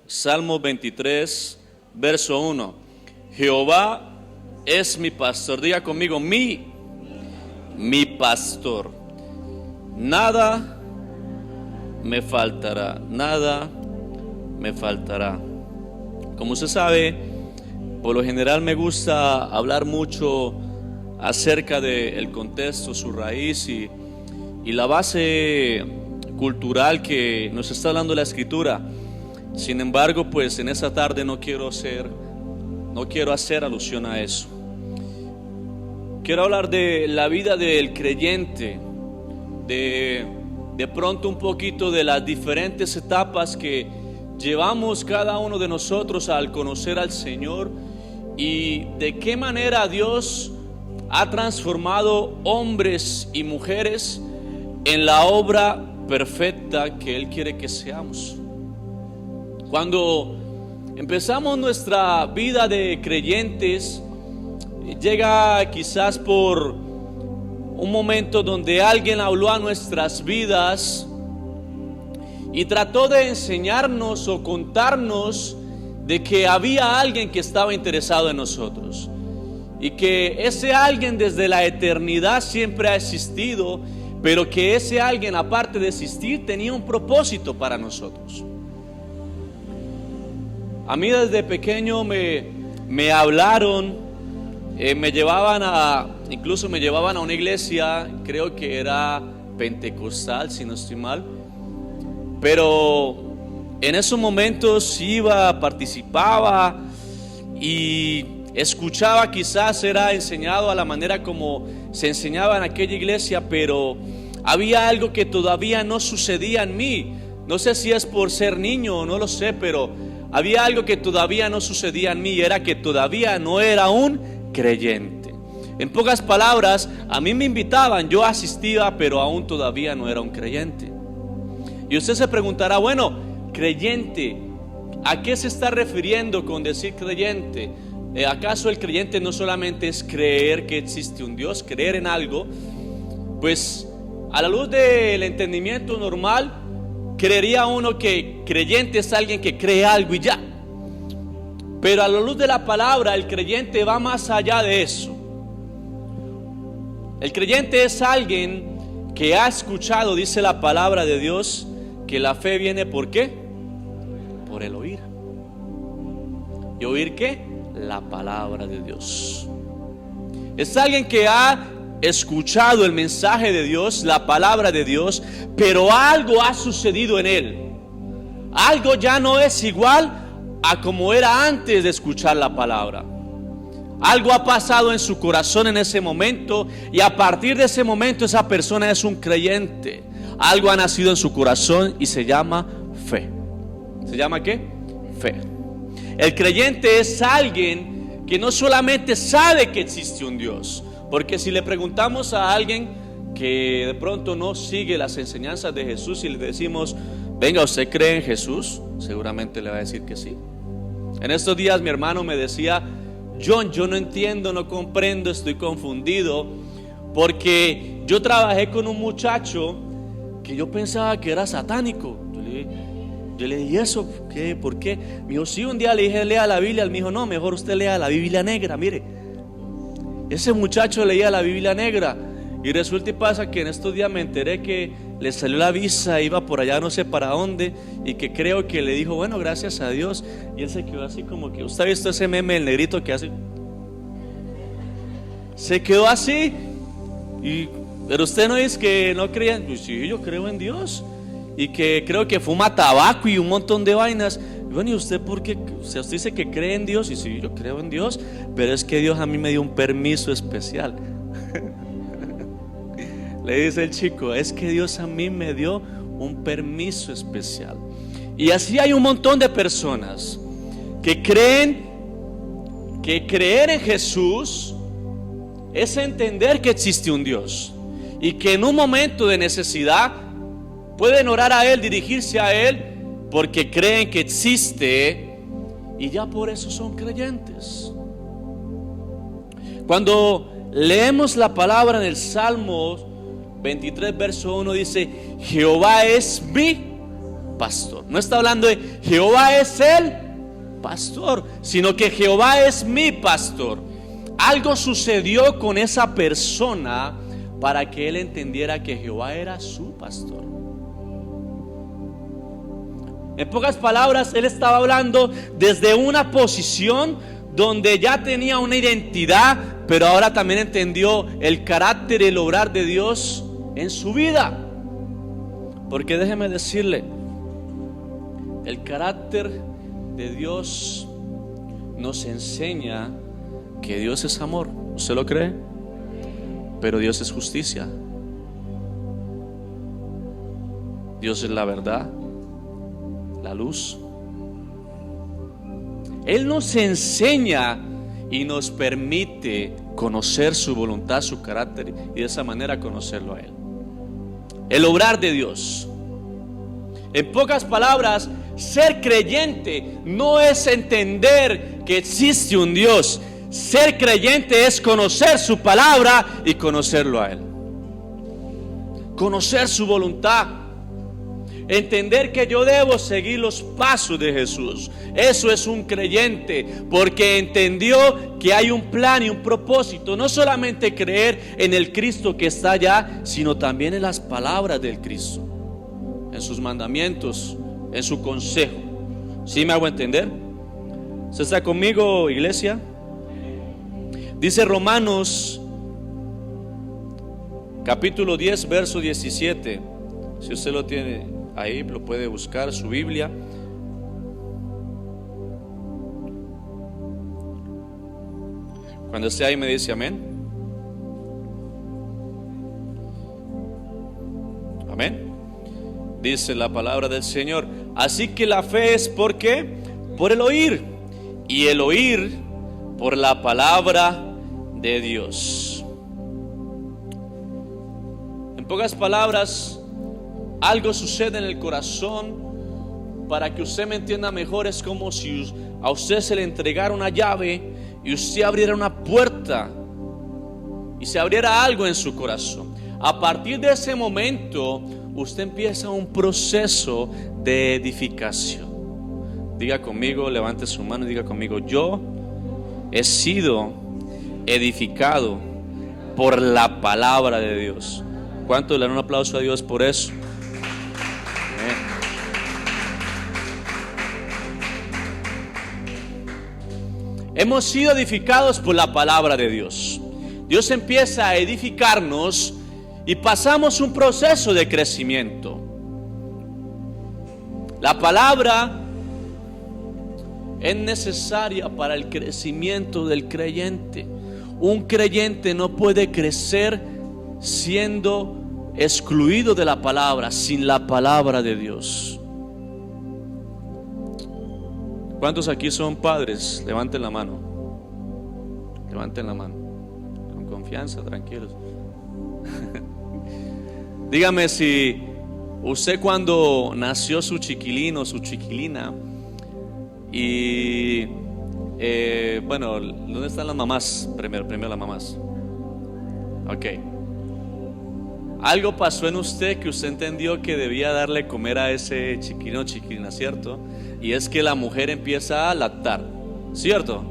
Salmo 23, verso 1. Jehová es mi pastor. Diga conmigo, mi pastor. Nada me faltará, nada me faltará. Como usted sabe, por lo general me gusta hablar mucho acerca del contexto, su raíz y la base cultural que nos está dando la Escritura. Sin embargo, pues en esta tarde no quiero hacer alusión a eso. Quiero hablar de la vida del creyente, de pronto un poquito de las diferentes etapas que llevamos cada uno de nosotros al conocer al Señor y de qué manera Dios ha transformado hombres y mujeres en la obra perfecta que Él quiere que seamos. Cuando empezamos nuestra vida de creyentes, llega quizás por un momento donde alguien habló a nuestras vidas y trató de enseñarnos o contarnos de que había alguien que estaba interesado en nosotros y que ese alguien desde la eternidad siempre ha existido, pero que ese alguien, aparte de existir, tenía un propósito para nosotros. A mí desde pequeño me hablaron, incluso me llevaban a una iglesia, creo que era pentecostal, si no estoy mal, pero en esos momentos iba, participaba y escuchaba, quizás era enseñado a la manera como se enseñaba en aquella iglesia, pero había algo que todavía no sucedía en mí. No sé si es por ser niño o no lo sé, pero había algo que todavía no sucedía en mí y era que todavía no era un creyente. En pocas palabras, a mí me invitaban, yo asistía, pero aún todavía no era un creyente. Y usted se preguntará, bueno, creyente, ¿a qué se está refiriendo con decir creyente? ¿Acaso el creyente no solamente es creer que existe un Dios, creer en algo? Pues a la luz del entendimiento normal, creería uno que creyente es alguien que cree algo y ya. Pero a la luz de la palabra, el creyente va más allá de eso. El creyente es alguien que ha escuchado, dice la palabra de Dios, que la fe viene ¿por qué? Por el oír. ¿Y oír qué? La palabra de Dios. Es alguien que ha escuchado el mensaje de Dios, la palabra de Dios, pero algo ha sucedido en él. Algo ya no es igual a como era antes de escuchar la palabra. Algo ha pasado en su corazón en ese momento y a partir de ese momento esa persona es un creyente. Algo ha nacido en su corazón y se llama fe. ¿Se llama qué? Fe. El creyente es alguien que no solamente sabe que existe un Dios, porque si le preguntamos a alguien que de pronto no sigue las enseñanzas de Jesús y le decimos, venga, ¿usted cree en Jesús? Seguramente le va a decir que sí. En estos días mi hermano me decía, John, yo no entiendo, no comprendo, estoy confundido, porque yo trabajé con un muchacho que yo pensaba que era satánico. Yo le dije, ¿eso qué? ¿Por qué? Me dijo, sí, un día le dije, lea la Biblia. Él me dijo, no, mejor usted lea la Biblia negra. Mire, ese muchacho leía la Biblia negra. Y resulta y pasa que en estos días me enteré que le salió la visa, iba por allá no sé para dónde, y que creo que le dijo, bueno, gracias a Dios. Y él se quedó así como que, ¿usted ha visto ese meme, el negrito que hace? Se quedó así. Pero usted no dice que no creía. Pues sí, yo creo en Dios. Y que creo que fuma tabaco y un montón de vainas. Bueno, ¿y usted por qué? O sea, usted dice que cree en Dios. Y sí, yo creo en Dios, pero es que Dios a mí me dio un permiso especial. Le dice el chico, es que Dios a mí me dio un permiso especial. Y así hay un montón de personas que creen que creer en Jesús es entender que existe un Dios y que en un momento de necesidad pueden orar a Él, dirigirse a Él, porque creen que existe y ya por eso son creyentes. Cuando leemos la palabra en el Salmo 23, verso 1, dice, Jehová es mi pastor. No está hablando de Jehová es el pastor, sino que Jehová es mi pastor. Algo sucedió con esa persona para que él entendiera que Jehová era su pastor. En pocas palabras, él estaba hablando desde una posición donde ya tenía una identidad, pero ahora también entendió el carácter y el obrar de Dios en su vida. Porque déjeme decirle, el carácter de Dios nos enseña que Dios es amor. ¿Usted lo cree? Pero Dios es justicia. Dios es la verdad, la luz. Él nos enseña y nos permite conocer su voluntad, su carácter, y de esa manera conocerlo a Él. El obrar de Dios. En pocas palabras, ser creyente no es entender que existe un Dios. Ser creyente es conocer su palabra y conocerlo a Él. Conocer su voluntad. Entender que yo debo seguir los pasos de Jesús. Eso es un creyente, porque entendió que hay un plan y un propósito. No solamente creer en el Cristo que está allá, sino también en las palabras del Cristo, en sus mandamientos, en su consejo. ¿Sí me hago entender? ¿Se está conmigo, iglesia? Dice Romanos capítulo 10 verso 17. Si usted lo tiene ahí, lo puede buscar, su Biblia. Cuando esté ahí me dice amén. Amén. Dice la palabra del Señor: así que la fe es ¿por qué? Por el oír, y el oír por la palabra de Dios. En pocas palabras, algo sucede en el corazón. Para que usted me entienda mejor, es como si a usted se le entregara una llave y usted abriera una puerta y se abriera algo en su corazón. A partir de ese momento, usted empieza un proceso de edificación. Diga conmigo, levante su mano y diga conmigo: yo he sido edificado por la palabra de Dios. ¿Cuántos le dan un aplauso a Dios por eso? Hemos sido edificados por la palabra de Dios. Dios empieza a edificarnos y pasamos un proceso de crecimiento. La palabra es necesaria para el crecimiento del creyente. Un creyente no puede crecer siendo excluido de la palabra, sin la palabra de Dios. ¿Cuántos aquí son padres? Levanten la mano. Levanten la mano. Con confianza, tranquilos. Dígame si usted, cuando nació su chiquilino, su chiquilina, y bueno, ¿dónde están las mamás? Primero las mamás. Ok. Algo pasó en usted que usted entendió que debía darle comer a ese chiquilino o chiquilina, ¿cierto? Y es que la mujer empieza a lactar, ¿cierto?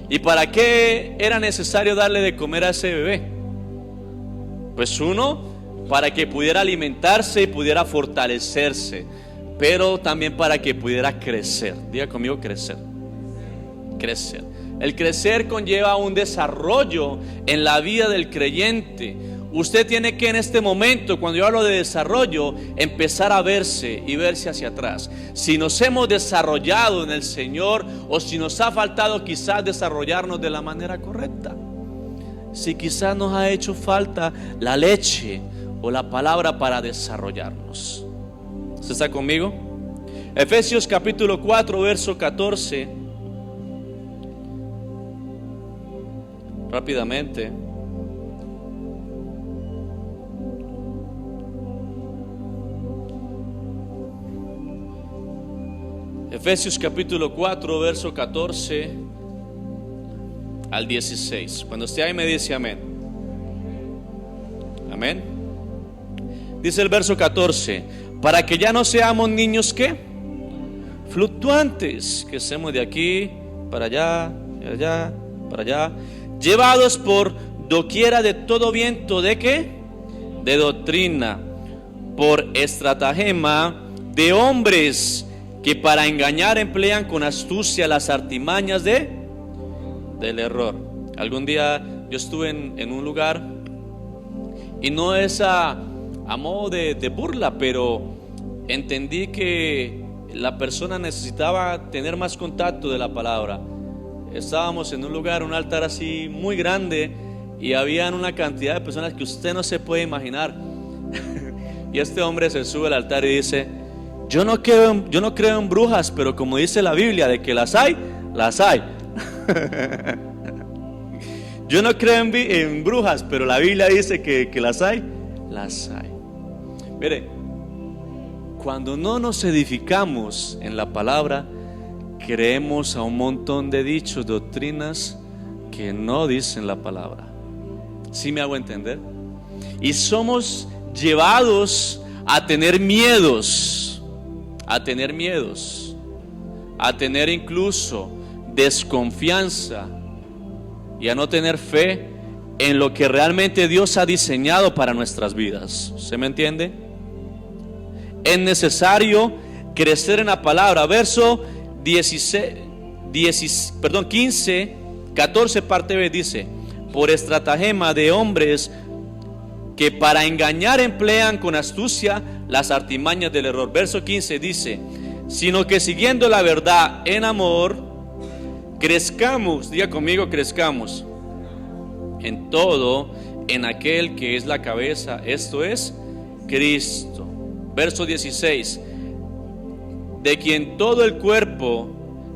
¿Y para qué era necesario darle de comer a ese bebé? Pues uno, para que pudiera alimentarse y pudiera fortalecerse, pero también para que pudiera crecer. Diga conmigo: crecer. Crecer. El crecer conlleva un desarrollo en la vida del creyente. Usted tiene que, en este momento, cuando yo hablo de desarrollo, empezar a verse y verse hacia atrás. Si nos hemos desarrollado en el Señor, o si nos ha faltado quizás desarrollarnos de la manera correcta. Si quizás nos ha hecho falta la leche o la palabra para desarrollarnos. ¿Usted está conmigo? Efesios capítulo 4 verso 14. Rápidamente. Efesios capítulo 4 verso 14 al 16. Cuando esté ahí me dice amén. Amén. Dice el verso 14: para que ya no seamos niños ¿qué? Fluctuantes, que estemos de aquí para allá, de allá, para allá, llevados por doquiera de todo viento ¿de qué? De doctrina, por estratagema de hombres que para engañar emplean con astucia las artimañas del error. Algún día yo estuve en un lugar, y no es a modo de burla, pero entendí que la persona necesitaba tener más contacto de la palabra. Estábamos en un lugar, un altar así muy grande, y habían una cantidad de personas que usted no se puede imaginar. Y este hombre se sube al altar y dice: yo no creo en brujas, pero como dice la Biblia de que las hay, las hay. Yo no creo en brujas, pero la Biblia dice que las hay, las hay. Mire, cuando no nos edificamos en la palabra, creemos a un montón de dichos, doctrinas que no dicen la palabra. ¿Sí me hago entender? Y somos llevados a tener miedos, a tener incluso desconfianza y a no tener fe en lo que realmente Dios ha diseñado para nuestras vidas. ¿Se me entiende? Es necesario crecer en la palabra. Verso 15, 14 parte B dice: por estratagema de hombres que para engañar emplean con astucia las artimañas del error. Verso 15 dice: sino que siguiendo la verdad en amor, crezcamos, diga conmigo, crezcamos en todo, en aquel que es la cabeza, esto es Cristo. Verso 16: de quien todo el cuerpo,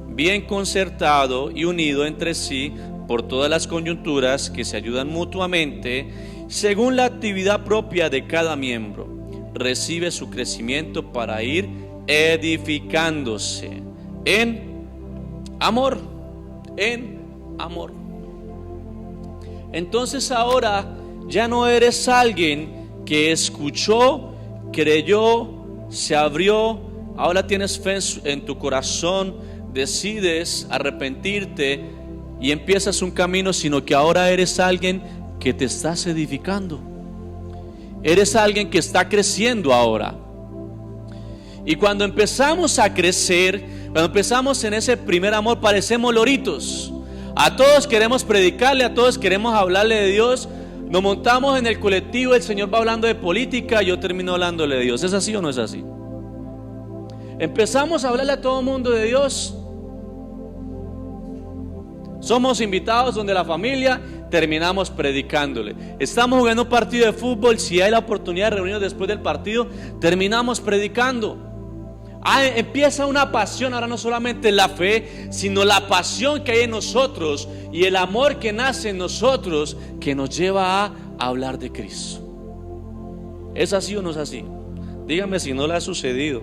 bien concertado y unido entre sí por todas las coyunturas que se ayudan mutuamente, según la actividad propia de cada miembro, recibe su crecimiento para ir edificándose en amor, en amor. Entonces ahora ya no eres alguien que escuchó, creyó, se abrió, ahora tienes fe en tu corazón, decides arrepentirte y empiezas un camino, sino que ahora eres alguien que te estás edificando. Eres alguien que está creciendo ahora. Y cuando empezamos a crecer, cuando empezamos en ese primer amor, parecemos loritos. A todos queremos predicarle, a todos queremos hablarle de Dios. Nos montamos en el colectivo, el Señor va hablando de política, yo termino hablándole de Dios. ¿Es así o no es así? Empezamos a hablarle a todo el mundo de Dios. Somos invitados donde la familia, terminamos predicándole. Estamos jugando un partido de fútbol, si hay la oportunidad de reunirnos después del partido, terminamos predicando. Empieza una pasión, ahora no solamente la fe, sino la pasión que hay en nosotros y el amor que nace en nosotros, que nos lleva a hablar de Cristo. ¿Es así o no es así? Dígame si no le ha sucedido.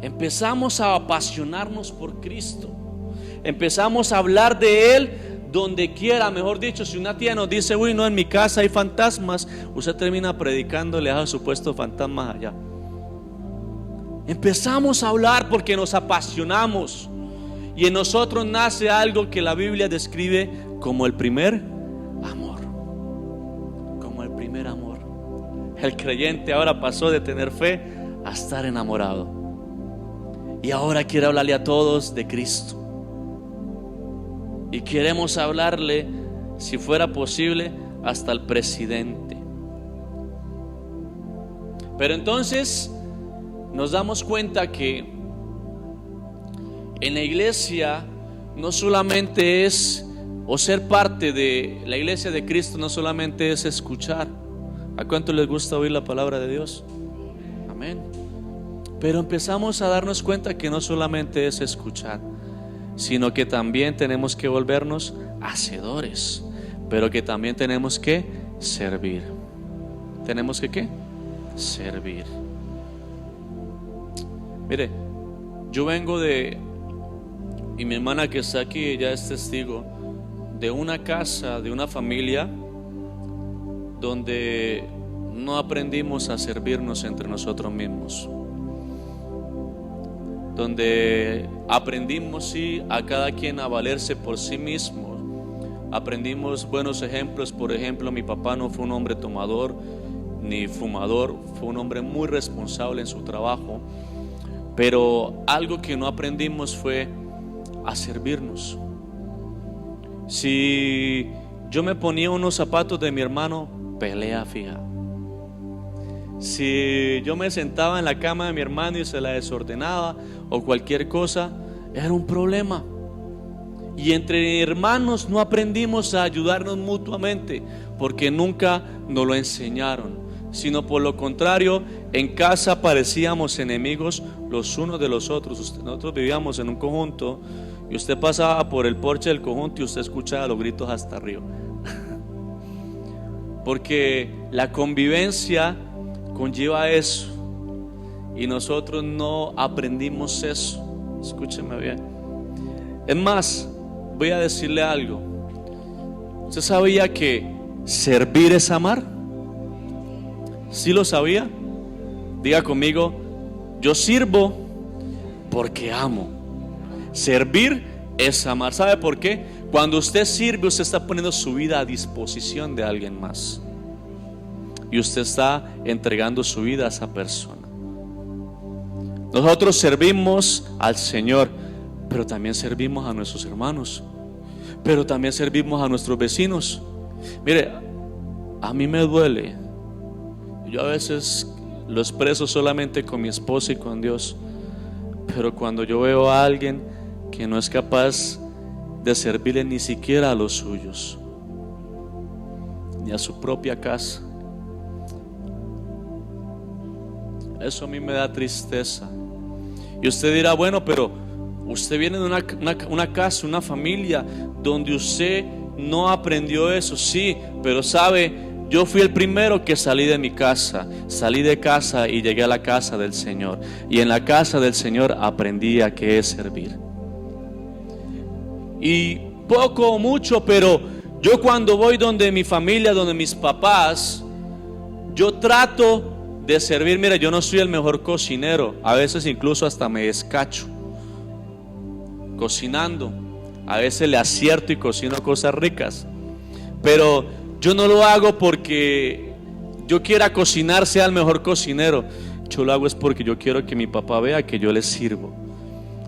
Empezamos a apasionarnos por Cristo. Empezamos a hablar de Él donde quiera. Mejor dicho, si una tía nos dice: uy, no, en mi casa hay fantasmas, usted termina predicándole a supuestos fantasmas allá. Empezamos a hablar porque nos apasionamos, y en nosotros nace algo que la Biblia describe como el primer amor. Como el primer amor. El creyente ahora pasó de tener fe a estar enamorado, y ahora quiere hablarle a todos de Cristo. Y queremos hablarle, si fuera posible, hasta el presidente. Pero entonces nos damos cuenta que en la iglesia no solamente es, o ser parte de la iglesia de Cristo, no solamente es escuchar. ¿A cuánto les gusta oír la palabra de Dios? Amén. Pero empezamos a darnos cuenta que no solamente es escuchar, sino que también tenemos que volvernos hacedores, pero que también tenemos que servir. ¿Tenemos que qué? Servir. Mire, yo vengo y mi hermana que está aquí, ella es testigo, de una casa, de una familia donde no aprendimos a servirnos entre nosotros mismos. Donde aprendimos, sí, a cada quien a valerse por sí mismo. Aprendimos buenos ejemplos. Por ejemplo, mi papá no fue un hombre tomador ni fumador, fue un hombre muy responsable en su trabajo. Pero algo que no aprendimos fue a servirnos. Si yo me ponía unos zapatos de mi hermano, pelea fija. Si yo me sentaba en la cama de mi hermano y se la desordenaba o cualquier cosa, era un problema. Y entre hermanos no aprendimos a ayudarnos mutuamente, porque nunca nos lo enseñaron, sino por lo contrario, en casa parecíamos enemigos los unos de los otros. Nosotros vivíamos en un conjunto y usted pasaba por el porche del conjunto y usted escuchaba los gritos hasta arriba. Porque la convivencia conlleva eso y nosotros no aprendimos eso. Escúcheme bien. Es más, voy a decirle algo. ¿Usted sabía que servir es amar? ¿Sí lo sabía? Diga conmigo: yo sirvo porque amo. Servir es amar. ¿Sabe por qué? Cuando usted sirve, usted está poniendo su vida a disposición de alguien más. Y usted está entregando su vida a esa persona. Nosotros servimos al Señor, pero también servimos a nuestros hermanos, pero también servimos a nuestros vecinos. Mire, a mí me duele. Yo a veces lo expreso solamente con mi esposa y con Dios, pero cuando yo veo a alguien que no es capaz de servirle ni siquiera a los suyos, ni a su propia casa, eso a mí me da tristeza. Y usted dirá: bueno, pero usted viene de una casa, una familia donde usted no aprendió eso. Sí, pero sabe, yo fui el primero que salí de mi casa. Salí de casa y llegué a la casa del Señor. Y en la casa del Señor aprendí a qué es servir. Y poco o mucho, pero yo cuando voy donde mi familia, donde mis papás, yo trato de servir. Mira, yo no soy el mejor cocinero, a veces incluso hasta me descacho cocinando, a veces le acierto y cocino cosas ricas, pero yo no lo hago porque yo quiera cocinar, sea el mejor cocinero. Yo lo hago es porque yo quiero que mi papá vea que yo le sirvo,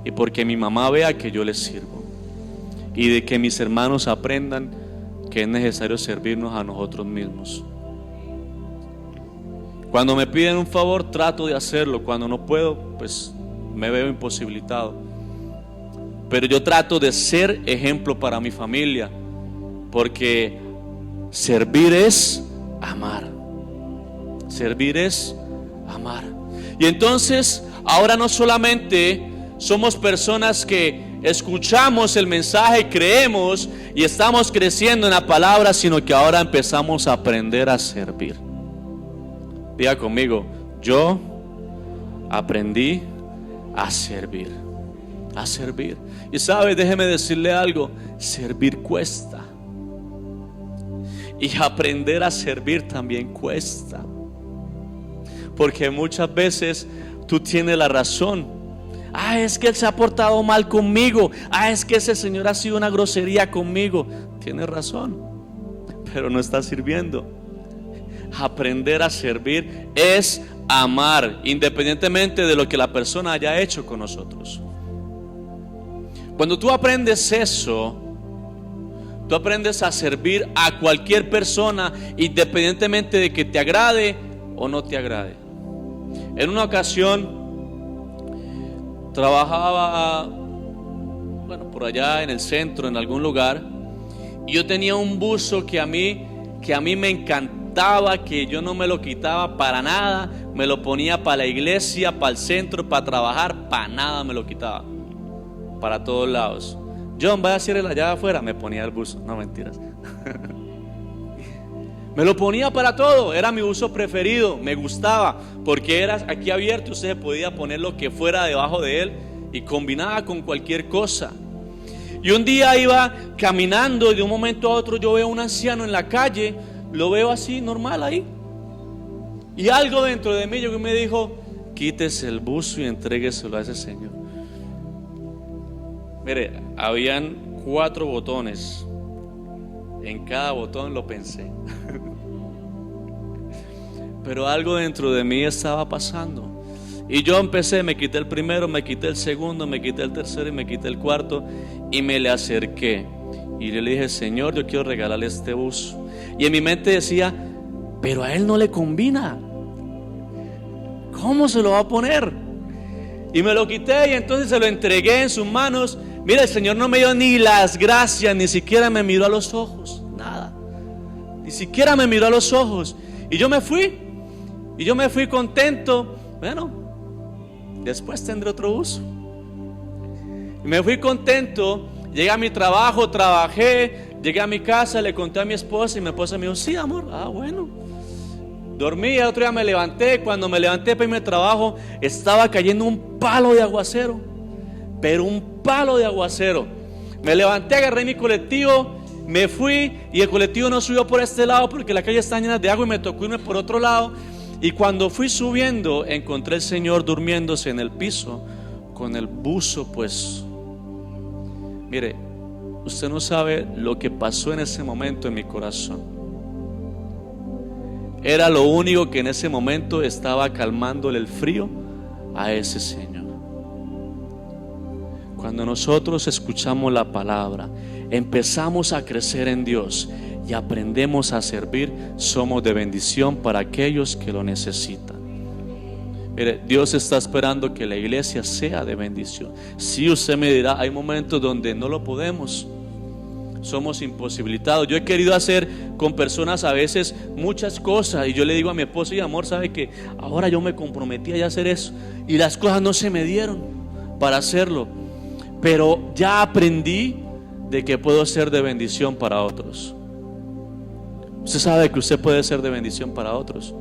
y porque mi mamá vea que yo le sirvo, y de que mis hermanos aprendan que es necesario servirnos a nosotros mismos. Cuando me piden un favor, trato de hacerlo. Cuando no puedo, pues me veo imposibilitado. Pero yo trato de ser ejemplo para mi familia, porque servir es amar. Servir es amar. Y entonces, ahora no solamente somos personas que escuchamos el mensaje, creemos y estamos creciendo en la palabra, sino que ahora empezamos a aprender a servir. Diga conmigo: yo aprendí a servir. A servir. Y sabe, déjeme decirle algo: servir cuesta. Y aprender a servir también cuesta. Porque muchas veces tú tienes la razón. Es que él se ha portado mal conmigo. Es que ese señor ha sido una grosería conmigo. Tienes razón, pero no está sirviendo. Aprender a servir es amar, independientemente de lo que la persona haya hecho con nosotros. Cuando tú aprendes eso, tú aprendes a servir a cualquier persona, independientemente de que te agrade o no te agrade. En una ocasión trabajaba, por allá en el centro, en algún lugar, y yo tenía un buzo que a mí me encantaba, que yo no me lo quitaba para nada. Me lo ponía para la iglesia, para el centro, para trabajar, para nada me lo quitaba, para todos lados. John, vaya a hacer la llave afuera, me ponía el buzo. No, mentiras. Me lo ponía para todo, era mi buzo preferido, me gustaba, porque era aquí abierto, usted podía poner lo que fuera debajo de él y combinaba con cualquier cosa. Y un día iba caminando y de un momento a otro yo veo a un anciano en la calle, lo veo así normal ahí, Y algo dentro de mí me dijo: quítese el buzo y entrégueselo a ese señor. Mire, habían 4 botones. En cada botón lo pensé. Pero algo dentro de mí estaba pasando. Y yo empecé, me quité el primero, me quité el segundo, me quité el tercero y me quité el cuarto. Y me le acerqué y le dije: Señor, yo quiero regalarle este buzo. Y en mi mente decía: pero a él no le combina, ¿cómo se lo va a poner? Y me lo quité y entonces se lo entregué en sus manos. Mira, el Señor no me dio ni las gracias, ni siquiera me miró a los ojos, nada, ni siquiera me miró a los ojos. Y yo me fui contento. Bueno, después tendré otro uso. Y me fui contento. Llegué a mi trabajo, trabajé, llegué a mi casa, le conté a mi esposa y mi esposa me dijo: sí, amor. Bueno. Dormí, el otro día me levanté. Cuando me levanté para irme al trabajo, estaba cayendo un palo de aguacero, pero un palo de aguacero. Me levanté, agarré mi colectivo, me fui, y el colectivo no subió por este lado porque la calle está llena de agua y me tocó irme por otro lado. Y cuando fui subiendo, encontré al Señor durmiéndose en el piso con el buzo puesto. Mire, usted no sabe lo que pasó en ese momento en mi corazón. Era lo único que en ese momento estaba calmándole el frío a ese Señor. Cuando nosotros escuchamos la palabra, empezamos a crecer en Dios y aprendemos a servir, somos de bendición para aquellos que lo necesitan. Mire, Dios está esperando que la iglesia sea de bendición. Si usted me dirá: hay momentos donde no lo podemos, somos imposibilitados. Yo he querido hacer con personas a veces muchas cosas, y yo le digo a mi esposo: y amor, ¿sabe que ahora yo me comprometí a hacer eso? Y las cosas no se me dieron para hacerlo, pero ya aprendí de que puedo ser de bendición para otros. Usted sabe que usted puede ser de bendición para otros.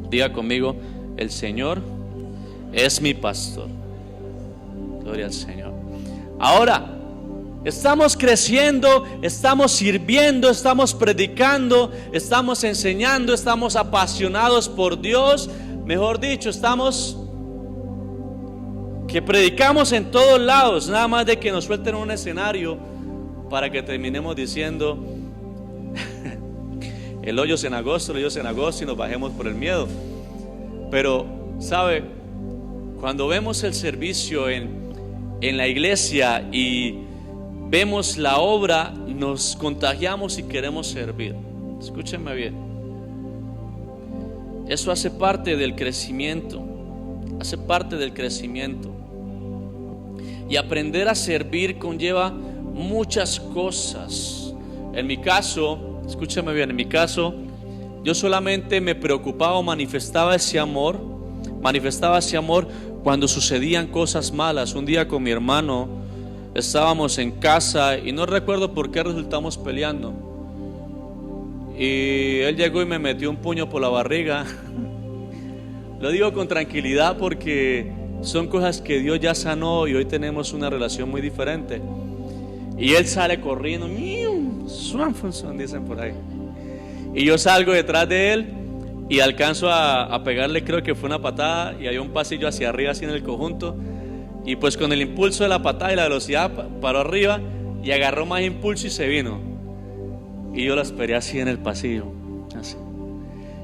Diga conmigo: el Señor es mi pastor. Gloria al Señor. Ahora estamos creciendo, estamos sirviendo, estamos predicando, estamos enseñando, estamos apasionados por Dios. Mejor dicho, estamos que predicamos en todos lados. Nada más de que nos suelten un escenario para que terminemos diciendo: el hoyo es en agosto, y nos bajemos por el miedo. Pero, ¿sabe? Cuando vemos el servicio en la iglesia y vemos la obra, nos contagiamos y queremos servir. Escúchenme bien. Eso hace parte del crecimiento. Hace parte del crecimiento. Y aprender a servir conlleva muchas cosas. En mi caso, escúchame bien, en mi caso, yo solamente me preocupaba o manifestaba ese amor cuando sucedían cosas malas. Un día con mi hermano estábamos en casa y no recuerdo por qué resultamos peleando. Y él llegó y me metió un puño por la barriga. Lo digo con tranquilidad porque son cosas que Dios ya sanó y hoy tenemos una relación muy diferente. Y él sale corriendo, dicen por ahí. Y yo salgo detrás de él y alcanzo a pegarle, creo que fue una patada, y hay un pasillo hacia arriba así en el conjunto. Y pues con el impulso de la patada y la velocidad paró arriba y agarró más impulso y se vino. Y yo lo esperé así en el pasillo, así.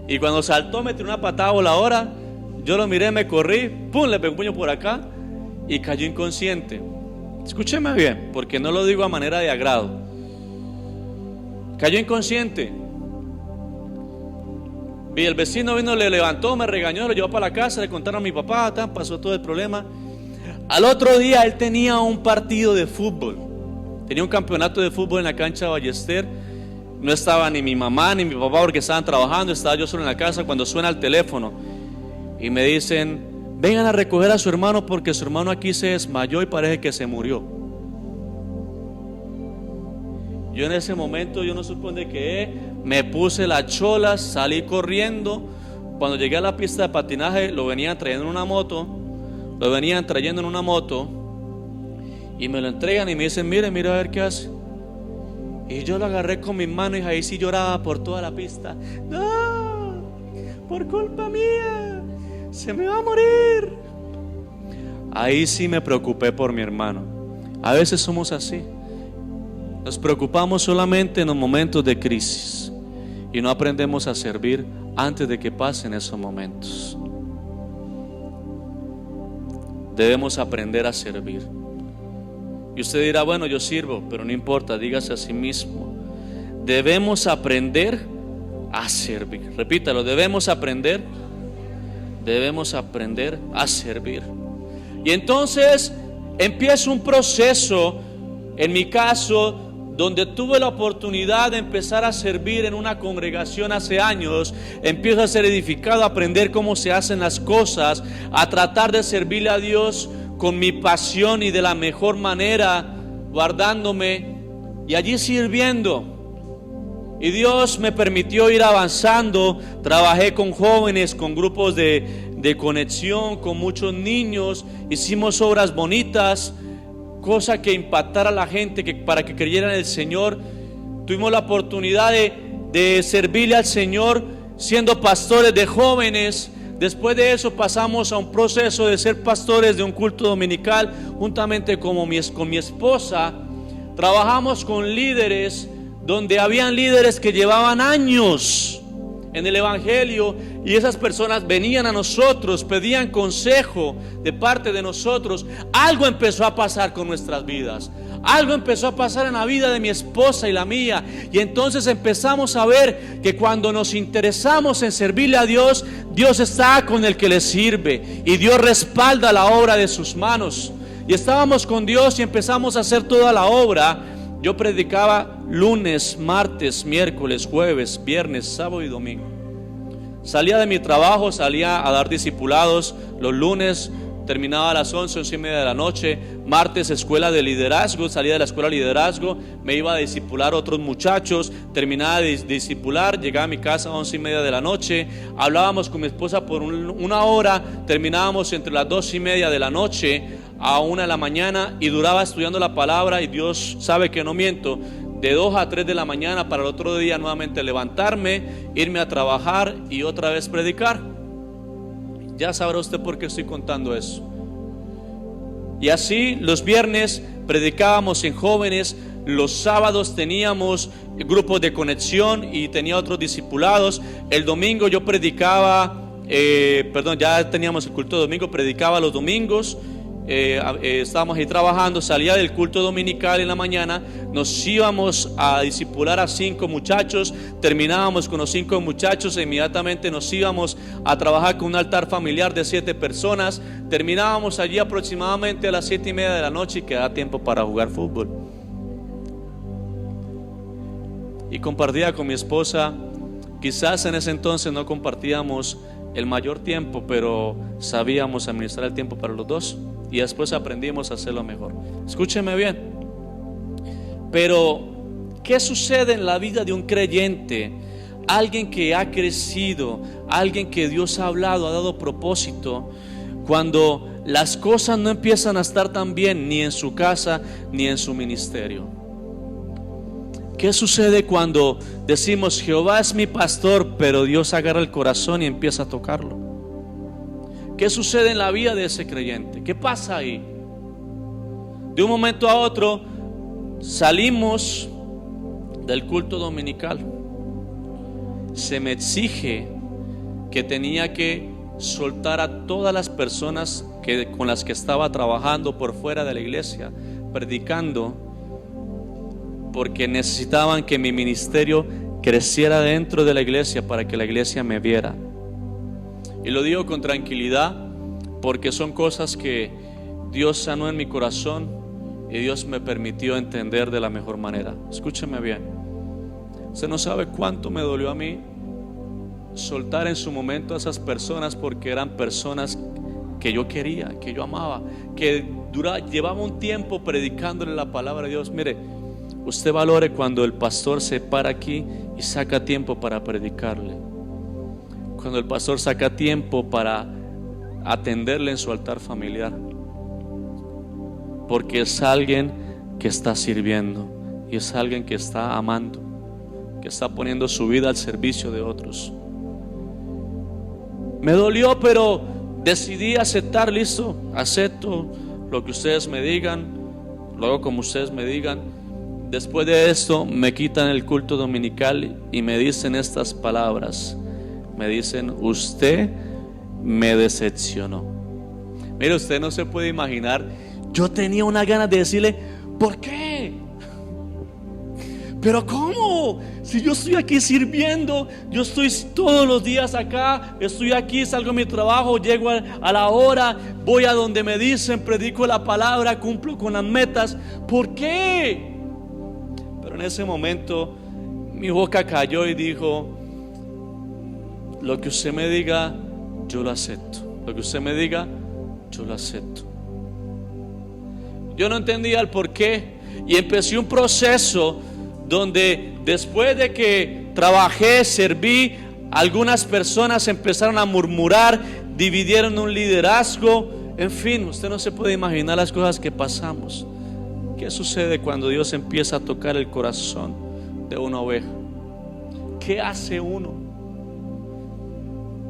Y cuando saltó, me tiró una patada voladora. Yo lo miré, me corrí, pum, le pegué un puño por acá y cayó inconsciente. Escúcheme bien, porque no lo digo a manera de agrado. Cayó inconsciente. Y el vecino vino, le levantó, me regañó, lo llevó para la casa, le contaron a mi papá, pasó todo el problema. Al otro día él tenía un partido de fútbol, tenía un campeonato de fútbol en la cancha de Ballester. No estaba ni mi mamá ni mi papá porque estaban trabajando, estaba yo solo en la casa cuando suena el teléfono y me dicen: vengan a recoger a su hermano porque su hermano aquí se desmayó y parece que se murió. Yo en ese momento, yo no supe de qué, me puse las cholas, salí corriendo. Cuando llegué a la pista de patinaje, lo venían trayendo en una moto, y me lo entregan y me dicen: mira a ver qué hace. Y yo lo agarré con mis manos y ahí sí lloraba por toda la pista. No, por culpa mía, se me va a morir. Ahí sí me preocupé por mi hermano. A veces somos así. Nos preocupamos solamente en los momentos de crisis y no aprendemos a servir antes de que pasen esos momentos. Debemos aprender a servir. Y usted dirá, bueno, yo sirvo, pero no importa, dígase a sí mismo: debemos aprender a servir. Repítalo: debemos aprender a servir. Y entonces empieza un proceso, en mi caso, donde tuve la oportunidad de empezar a servir en una congregación hace años. Empiezo a ser edificado, a aprender cómo se hacen las cosas, a tratar de servirle a Dios con mi pasión y de la mejor manera, guardándome y allí sirviendo. Y Dios me permitió ir avanzando. Trabajé con jóvenes, con grupos de conexión, con muchos niños. Hicimos obras bonitas, cosa que impactara a la gente, para que creyeran en el Señor. Tuvimos la oportunidad de servirle al Señor siendo pastores de jóvenes. Después de eso pasamos a un proceso de ser pastores de un culto dominical juntamente con mi esposa. Trabajamos con líderes, donde habían líderes que llevaban años en el evangelio, y esas personas venían a nosotros, pedían consejo de parte de nosotros. Algo empezó a pasar con nuestras vidas. Algo empezó a pasar en la vida de mi esposa y la mía. Y entonces empezamos a ver que cuando nos interesamos en servirle a Dios, Dios está con el que le sirve, y Dios respalda la obra de sus manos. Y estábamos con Dios y empezamos a hacer toda la obra. Yo predicaba lunes, martes, miércoles, jueves, viernes, sábado y domingo. Salía de mi trabajo, salía a dar discipulados los lunes. Terminaba a las 11, 11 y media de la noche. Martes, escuela de liderazgo. Salía de la escuela de liderazgo, me iba a discipular a otros muchachos. Terminaba de discipular, llegaba a mi casa a 11 y media de la noche. Hablábamos con mi esposa por una hora. Terminábamos entre las 2 y media de la noche a 1 de la mañana, y duraba estudiando la palabra. Y Dios sabe que no miento, de 2 a 3 de la mañana, para el otro día nuevamente levantarme, irme a trabajar y otra vez predicar. Ya sabrá usted por qué estoy contando eso. Y así los viernes predicábamos en jóvenes, los sábados teníamos grupos de conexión y tenía otros discipulados. El domingo yo predicaba, ya teníamos el culto de domingo, predicaba los domingos. Estábamos ahí trabajando, salía del culto dominical en la mañana, nos íbamos a discipular a 5 muchachos, terminábamos con los 5 muchachos e inmediatamente nos íbamos a trabajar con un altar familiar de 7 personas. Terminábamos allí aproximadamente a las 7 y media de la noche, y quedaba tiempo para jugar fútbol. Y compartía con mi esposa. Quizás en ese entonces no compartíamos el mayor tiempo, pero sabíamos administrar el tiempo para los dos, y después aprendimos a hacerlo mejor. Escúcheme bien. Pero ¿qué sucede en la vida de un creyente? Alguien que ha crecido, alguien que Dios ha hablado, ha dado propósito, cuando las cosas no empiezan a estar tan bien, ni en su casa ni en su ministerio. ¿Qué sucede cuando decimos Jehová es mi pastor, pero Dios agarra el corazón y empieza a tocarlo? ¿Qué sucede en la vida de ese creyente? ¿Qué pasa ahí? De un momento a otro salimos del culto dominical. Se me exige que tenía que soltar a todas las personas con las que estaba trabajando por fuera de la iglesia, predicando, porque necesitaban que mi ministerio creciera dentro de la iglesia para que la iglesia me viera. Y lo digo con tranquilidad, porque son cosas que Dios sanó en mi corazón y Dios me permitió entender de la mejor manera. Escúcheme bien. Usted no sabe cuánto me dolió a mí soltar en su momento a esas personas, porque eran personas que yo quería, que yo amaba, que llevaba un tiempo predicándole la palabra de Dios. Mire, usted valore cuando el pastor se para aquí y saca tiempo para predicarle, cuando el pastor saca tiempo para atenderle en su altar familiar, porque es alguien que está sirviendo y es alguien que está amando, que está poniendo su vida al servicio de otros. Me dolió, pero decidí aceptar. Listo, acepto lo que ustedes me digan, lo hago como ustedes me digan. Después de esto me quitan el culto dominical y me dicen estas palabras. Me dicen: usted me decepcionó. Mire, usted no se puede imaginar. Yo tenía una ganas de decirle: ¿por qué? ¿Pero cómo? Si yo estoy aquí sirviendo, yo estoy todos los días acá, estoy aquí, salgo a mi trabajo, llego a la hora, voy a donde me dicen, predico la palabra, cumplo con las metas. ¿Por qué? Pero en ese momento mi boca cayó y dijo: lo que usted me diga, yo lo acepto. Lo que usted me diga, yo lo acepto. Yo no entendía el por qué y empecé un proceso donde después de que trabajé, serví, algunas personas empezaron a murmurar, dividieron un liderazgo. En fin, usted no se puede imaginar las cosas que pasamos. ¿Qué sucede cuando Dios empieza a tocar el corazón de una oveja? ¿Qué hace uno?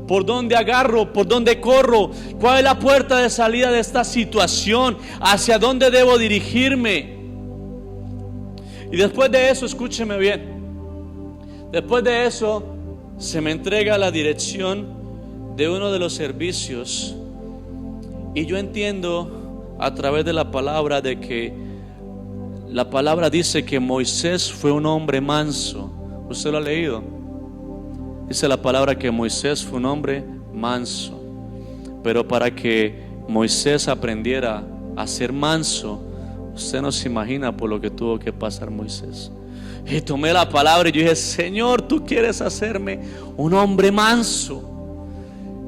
¿Por dónde agarro? ¿Por dónde corro? ¿Cuál es la puerta de salida de esta situación? ¿Hacia dónde debo dirigirme? Y después de eso, escúcheme bien, después de eso se me entrega la dirección de uno de los servicios. Y yo entiendo a través de la palabra de que la palabra dice que Moisés fue un hombre manso. ¿Usted lo ha leído? Dice la palabra que Moisés fue un hombre manso. Pero para que Moisés aprendiera a ser manso, usted no se imagina por lo que tuvo que pasar Moisés. Y tomé la palabra y yo dije: Señor, tú quieres hacerme un hombre manso.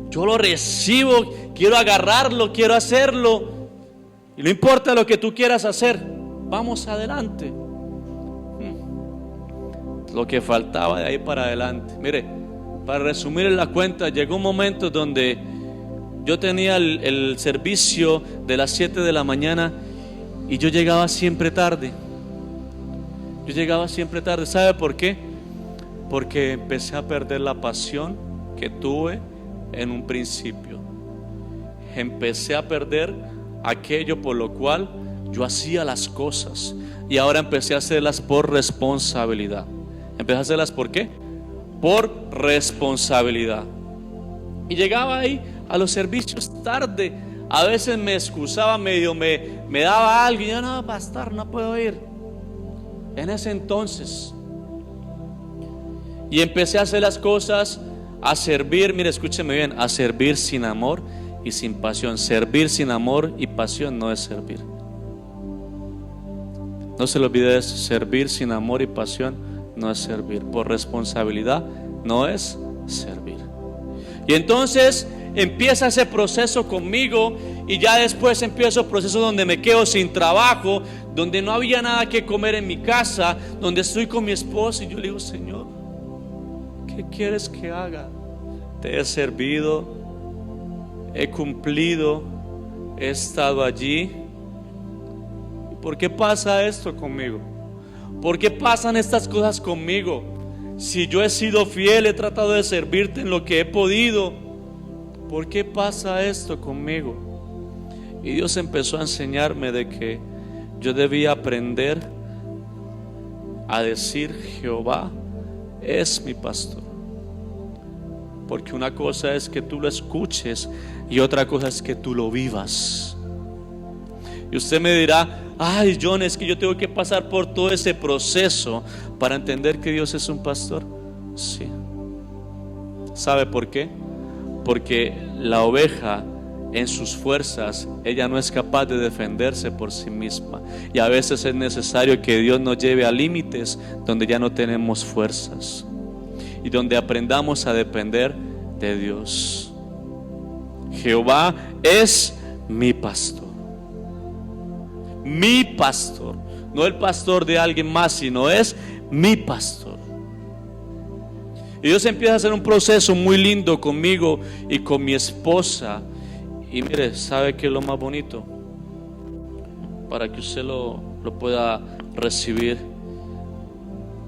Yo lo recibo, quiero agarrarlo, quiero hacerlo. Y no importa lo que tú quieras hacer, vamos adelante. Lo que faltaba de ahí para adelante. Mire, para resumir la cuenta, llegó un momento donde yo tenía el servicio de las 7 de la mañana y yo llegaba siempre tarde. Yo llegaba siempre tarde. ¿Sabe por qué? Porque empecé a perder la pasión que tuve en un principio. Empecé a perder aquello por lo cual yo hacía las cosas, y ahora empecé a hacerlas por responsabilidad. Empecé a hacerlas ¿por qué? Por responsabilidad. Y llegaba ahí a los servicios tarde. A veces me excusaba medio, me daba algo y yo: no, pastor, no puedo ir. En ese entonces. Y empecé a hacer las cosas, a servir. Mire, escúcheme bien: a servir sin amor y sin pasión. Servir sin amor y pasión no es servir. No se le olvide eso. Servir sin amor y pasión no es servir. Por responsabilidad no es servir. Y entonces empieza ese proceso conmigo, y ya después empiezo el proceso donde me quedo sin trabajo, donde no había nada que comer en mi casa, donde estoy con mi esposa y yo le digo: Señor, ¿qué quieres que haga? Te he servido, he cumplido, he estado allí. ¿Por qué pasa esto conmigo? ¿Por qué pasan estas cosas conmigo? Si yo he sido fiel, he tratado de servirte en lo que he podido, ¿por qué pasa esto conmigo? Y Dios empezó a enseñarme de que yo debía aprender a decir: Jehová es mi pastor. Porque una cosa es que tú lo escuches y otra cosa es que tú lo vivas. Y usted me dirá: ay, John, es que yo tengo que pasar por todo ese proceso para entender que Dios es un pastor. Sí. ¿Sabe por qué? Porque la oveja, en sus fuerzas, ella no es capaz de defenderse por sí misma. Y a veces es necesario que Dios nos lleve a límites donde ya no tenemos fuerzas y donde aprendamos a depender de Dios. Jehová es mi pastor. Mi pastor. No el pastor de alguien más, sino es mi pastor. Y Dios empieza a hacer un proceso muy lindo conmigo y con mi esposa. Y mire, ¿sabe qué es lo más bonito? Para que usted lo pueda recibir.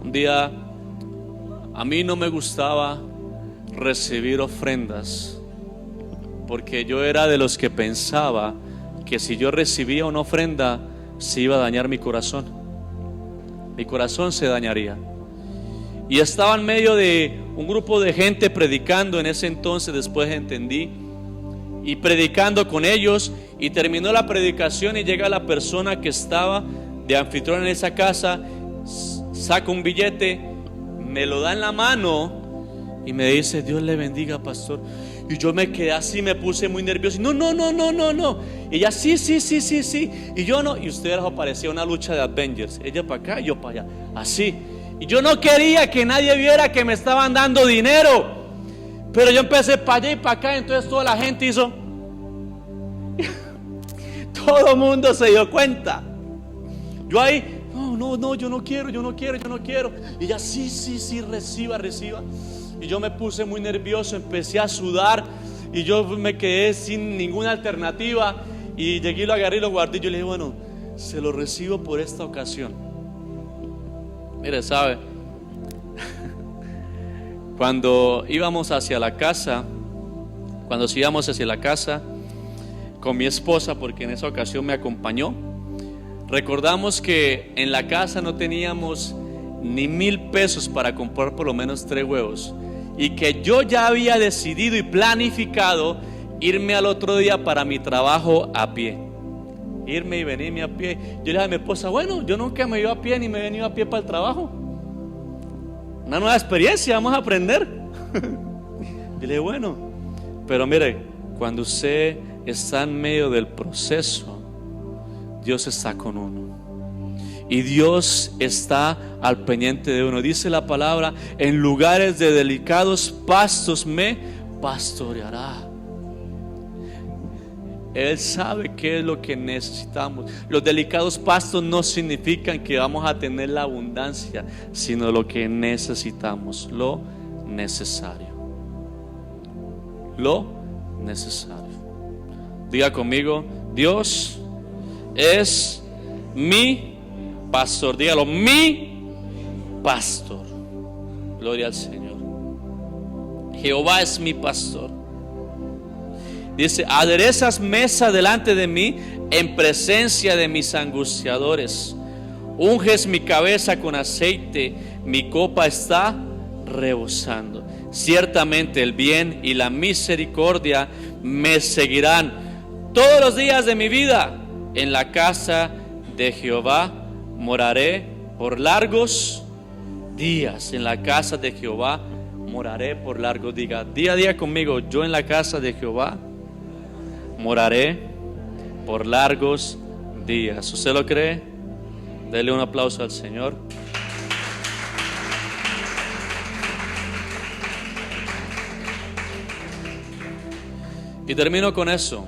Un día a mí no me gustaba recibir ofrendas porque yo era de los que pensaba que si yo recibía una ofrenda se iba a dañar mi corazón. Mi corazón se dañaría. Y estaba en medio de un grupo de gente predicando en ese entonces, después entendí, y predicando con ellos, y terminó la predicación y llega la persona que estaba de anfitrión en esa casa, saca un billete, me lo da en la mano y me dice: Dios le bendiga, pastor. Y yo me quedé así, me puse muy nervioso. No. Y ella sí. Y yo no. Y ustedes parecía una lucha de Avengers. Ella para acá y yo para allá. Así. Y yo no quería que nadie viera que me estaban dando dinero. Pero yo empecé para allá y para acá. Entonces toda la gente hizo. Todo el mundo se dio cuenta. Yo ahí, no, yo no quiero. Y ella sí, reciba. Y yo me puse muy nervioso, empecé a sudar y yo me quedé sin ninguna alternativa. Y llegué, lo agarré y lo guardé. Yo le dije: bueno, se lo recibo por esta ocasión. Mire, ¿sabe? Cuando íbamos hacia la casa con mi esposa, porque en esa ocasión me acompañó, recordamos que en la casa no teníamos ni 1,000 pesos para comprar por lo menos 3 huevos, y que yo ya había decidido y planificado irme al otro día para mi trabajo a pie, irme y venirme a pie. Yo le dije a mi esposa: bueno, yo nunca me iba a pie ni me he venido a pie para el trabajo, una nueva experiencia, vamos a aprender. Yo le dije: bueno, pero mire, cuando usted está en medio del proceso, Dios está con uno. Y Dios está al pendiente de uno. Dice la palabra: en lugares de delicados pastos me pastoreará. Él sabe qué es lo que necesitamos. Los delicados pastos no significan que vamos a tener la abundancia, sino lo que necesitamos, lo necesario. Lo necesario. Diga conmigo: Dios es mi pastor. Dígalo: mi pastor. Gloria al Señor. Jehová es mi pastor. Dice: aderezas mesa delante de mí en presencia de mis angustiadores. Unges mi cabeza con aceite, mi copa está rebosando. Ciertamente el bien y la misericordia me seguirán todos los días de mi vida. En la casa de Jehová moraré por largos días. En la casa de Jehová moraré por largos días. Día a día conmigo: yo en la casa de Jehová moraré por largos días. ¿Usted lo cree? Dele un aplauso al Señor. Y termino con eso.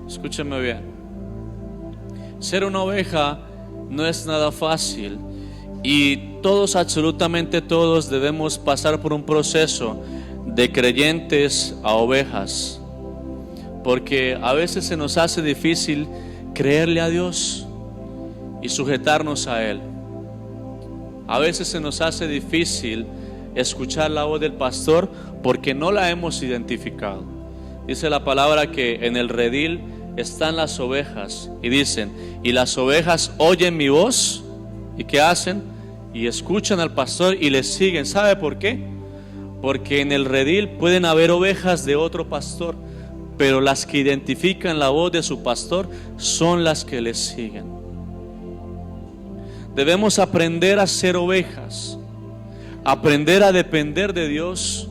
Escúcheme bien. Ser una oveja no es nada fácil, y todos, absolutamente todos, debemos pasar por un proceso de creyentes a ovejas, porque a veces se nos hace difícil creerle a Dios y sujetarnos a Él. A veces se nos hace difícil escuchar la voz del pastor porque no la hemos identificado. Dice la palabra que en el redil están las ovejas, y dicen: y las ovejas oyen mi voz. ¿Y qué hacen? Y escuchan al pastor y le siguen. ¿Sabe por qué? Porque en el redil pueden haber ovejas de otro pastor, pero las que identifican la voz de su pastor son las que le siguen. Debemos aprender a ser ovejas, aprender a depender de Dios,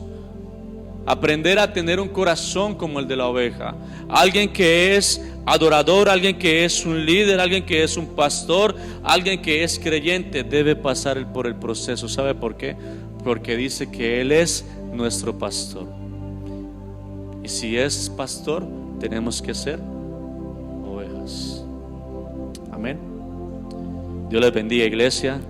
aprender a tener un corazón como el de la oveja. Alguien que es adorador, alguien que es un líder, alguien que es un pastor, alguien que es creyente, debe pasar por el proceso. ¿Sabe por qué? Porque dice que Él es nuestro pastor. Y si es pastor, tenemos que ser ovejas. Amén. Dios les bendiga, iglesia.